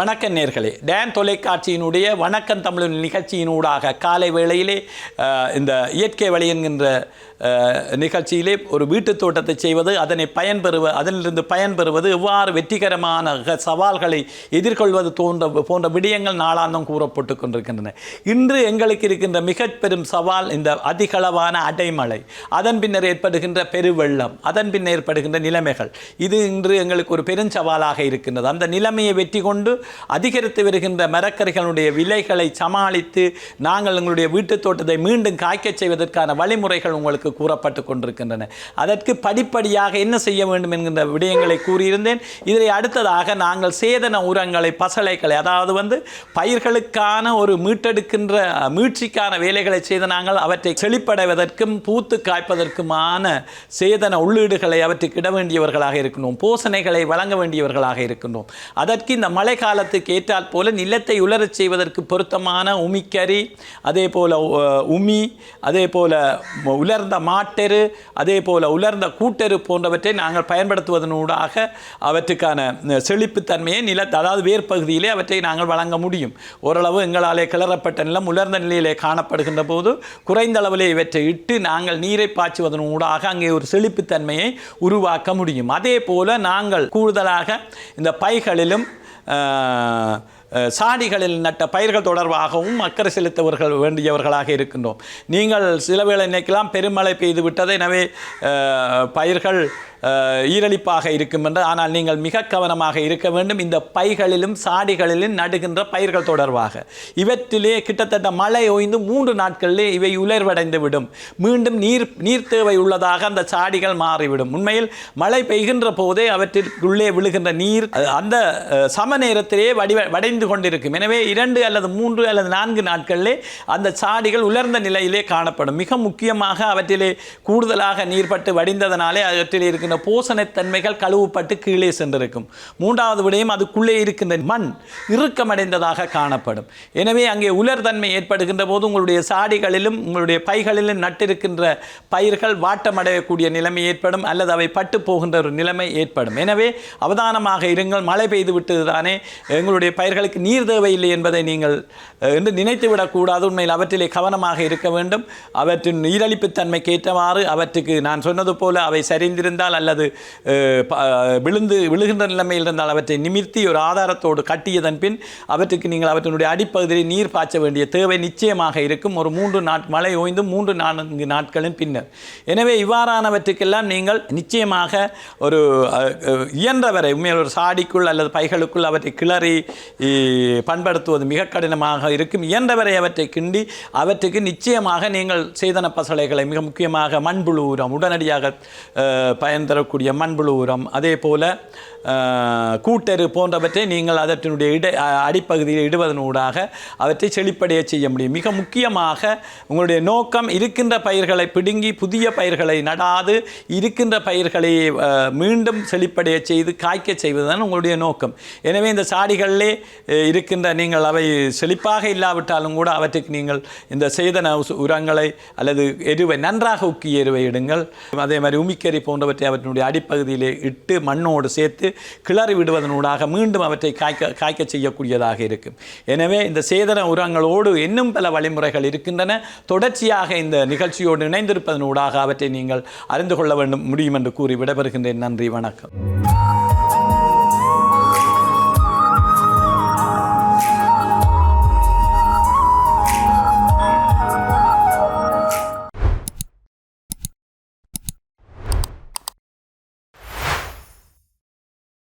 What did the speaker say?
வணக்க நேர்களே, டேன் தொலைக்காட்சியினுடைய வணக்கம் தமிழ் நிகழ்ச்சியினூடாக காலை வேளையிலே இந்த இயற்கை வழி என்கின்ற நிகழ்ச்சியிலே ஒரு வீட்டுத் தோட்டத்தை செய்வது, அதிலிருந்து பயன்பெறுவது, எவ்வாறு வெற்றிகரமான சவால்களை எதிர்கொள்வது போன்ற விடயங்கள் நாளாந்தம் கூறப்பட்டு கொண்டிருக்கின்றன. இன்று எங்களுக்கு இருக்கின்ற மிக பெரும் சவால் இந்த அதிகளவான அடைமழை, அதன் பின்னர் ஏற்படுகின்ற பெருவெள்ளம், அதன் பின்னர் ஏற்படுகின்ற நிலைமைகள். இது இன்று எங்களுக்கு ஒரு பெருஞ்சவாலாக இருக்கின்றது. அந்த நிலைமையை வெற்றி கொண்டு அதிகரித்து வருகின்ற மரக்கறிகளுடைய விலைகளை சமாளித்து நாங்கள் எங்களுடைய வீட்டுத் தோட்டத்தை மீண்டும் காய்க்கச் செய்வதற்கான வழிமுறைகள் உங்களுக்கு கூறப்பட்டு கொண்டிருக்கின்றன. அதற்கு படிப்படியாக என்ன செய்ய வேண்டும் என்கின்ற விடயங்களை கூறியிருந்தேன். இதை அடுத்ததாக நாங்கள் சேதன உரங்களை, பசலைகளை, அதாவது பயிர்களுக்கான ஒரு மீட்சிக்கான வேலைகளை செய்து நாங்கள் அவற்றை செழிப்படைவதற்கும் பூத்து காய்ப்பதற்குமான சேதன உள்ளீடுகளை அவற்றுக்கு இட வேண்டியவர்களாக இருக்கின்றோம். போசனைகளை வழங்க வேண்டியவர்களாக இருக்கின்றோம். அதற்கு இந்த மழை காலத்துக்கு ஏற்றால் போல நிலத்தை உலரச் செய்வதற்கு பொருத்தமான உமிக்கரி, அதே போல உமி, அதே போல உலர்ந்த மாட்டெரு, அதே போல உலர்ந்த கூட்டெரு போன்றவற்றை நாங்கள் பயன்படுத்துவதனூடாக அவற்றுக்கான செழிப்புத்தன்மையை அதாவது வேர்பகுதியிலே அவற்றை நாங்கள் வழங்க முடியும். ஓரளவு எங்களாலே கிளறப்பட்ட நிலம் உலர்ந்த நிலையிலே காணப்படுகின்ற போது குறைந்த அளவிலே இவற்றை இட்டு நாங்கள் நீரை பாய்ச்சுவதனூடாக அங்கே ஒரு செழிப்புத்தன்மையை உருவாக்க முடியும். அதே போல நாங்கள் கூடுதலாக இந்த பைகளிலும் சாடிகளில் நட்ட பயிர்கள் தொடர்பாகவும் அக்கறை செலுத்தவர்கள் வேண்டியவர்களாக இருக்கின்றோம். நீங்கள் சில வேளை நினைக்கலாம் பெருமழை பெய்து விட்டது, எனவே பயிர்கள் ஈரழிப்பாக இருக்கும் என்று. ஆனால் நீங்கள் மிக கவனமாக இருக்க வேண்டும். இந்த பைகளிலும் சாடிகளிலும் நடுகின்ற பயிர்கள் தொடர்பாக இவற்றிலே கிட்டத்தட்ட மழை ஓய்ந்து 3 நாட்களிலே இவை உலர்வடைந்து விடும். மீண்டும் நீர் தேவை உள்ளதாக அந்த சாடிகள் மாறிவிடும். உண்மையில் மழை பெய்கின்ற போதே அவற்றிற்குள்ளே விழுகின்ற நீர் அந்த சம நேரத்திலே வடைந்து கொண்டிருக்கும். எனவே 2 அல்லது 3 அல்லது 4 நாட்களிலே அந்த சாடிகள் உலர்ந்த நிலையிலே காணப்படும். மிக முக்கியமாக அவற்றிலே கூடுதலாக நீர்பட்டு வடிந்ததனாலே அவற்றிலே இருக்கின்ற போசனைத்தன்மைகள் கழுவுப்பட்டு கீழே சென்றிருக்கும். 3வது விடயம், அதுக்குள்ளே இருக்கின்ற மண் இறுக்கமடைந்ததாக காணப்படும். எனவே அங்கே உலர்தன்மை ஏற்படுகின்ற போது உங்களுடைய சாடிகளிலும் உங்களுடைய பைகளிலும் நட்டிருக்கின்ற பயிர்கள் வாட்டமடையக்கூடிய நிலைமை ஏற்படும், அல்லது அவை பட்டு போகின்ற ஒரு நிலைமை ஏற்படும். எனவே அவதானமாக இருங்கள். மழை பெய்து விட்டது தானே, எங்களுடைய பயிர்களுக்கு நீர் தேவையில்லை என்பதை நீங்கள் என்று நினைத்து விடக்கூடாது. உண்மையில் அவற்றிலே கவனமாக இருக்க வேண்டும். அவற்றின் நீரழிப்புத்தன்மைக்கு ஏற்றவாறு அவற்றுக்கு நான் சொன்னது போல அவை சரிந்திருந்தால் அல்லது விழுகின்ற நிலைமையில் இருந்தால் அவற்றை நிமிர்த்தி ஒரு ஆதாரத்தோடு கட்டியதன் பின் அவற்றுக்கு நீங்கள் அவற்றினுடைய அடிப்பகுதியில் நீர் பாய்ச்ச வேண்டிய தேவை நிச்சயமாக இருக்கும். ஒரு 3 மழை ஓய்ந்து 3-4 நாட்களின் பின்னர். எனவே இவ்வாறானவற்றுக்கெல்லாம் நீங்கள் நிச்சயமாக ஒரு இயன்றவரை உண்மையில் ஒரு சாடிக்குள் அல்லது பைகளுக்குள் அவற்றை கிளறி பண்படுத்துவது மிக கடினமாக இருக்கும். இயன்றவரை அவற்றை கிண்டி அவற்றுக்கு நிச்சயமாக நீங்கள் சேதன பசலைகளை, மிக முக்கியமாக மண்புழு உரம், உடனடியாக பயன் தரக்கூடிய மண்புழு உரம், அதே போல கூட்டெரு போன்றவற்றை நீங்கள் அதனுடைய அடிப்பகுதியில் இடுவதனூடாக அவற்றை செழிப்படைய செய்ய முடியும். மிக முக்கியமாக உங்களுடைய நோக்கம் இருக்கின்ற பயிர்களை பிடுங்கி புதிய பயிர்களை நடாது இருக்கின்ற பயிர்களை மீண்டும் செழிப்படைய செய்து காய்க்க செய்வதுதான் உங்களுடைய நோக்கம். எனவே இந்த சாடிகளிலே இருக்கின்ற நீங்கள் அவை செழிப்பாக இல்லாவிட்டாலும் கூட அவற்றுக்கு நீங்கள் இந்த சேதன உரங்களை அல்லது எருவை, நன்றாக உக்கிய எருவை இடுங்கள். அதே மாதிரி உமிக்கரி போன்றவற்றை அவற்றினுடைய அடிப்பகுதியிலே இட்டு மண்ணோடு சேர்த்து கிளறி விடுவதனூடாக மீண்டும் அவற்றை காய்க்க செய்யக்கூடியதாக இருக்கும். எனவே இந்த சேதன உரங்களோடு இன்னும் பல வழிமுறைகள் இருக்கின்றன. தொடர்ச்சியாக இந்த நிகழ்ச்சியோடு இணைந்திருப்பதனூடாக அவற்றை நீங்கள் அறிந்து கொள்ள முடியும் என்று கூறி விடைபெறுகின்றேன். நன்றி, வணக்கம்.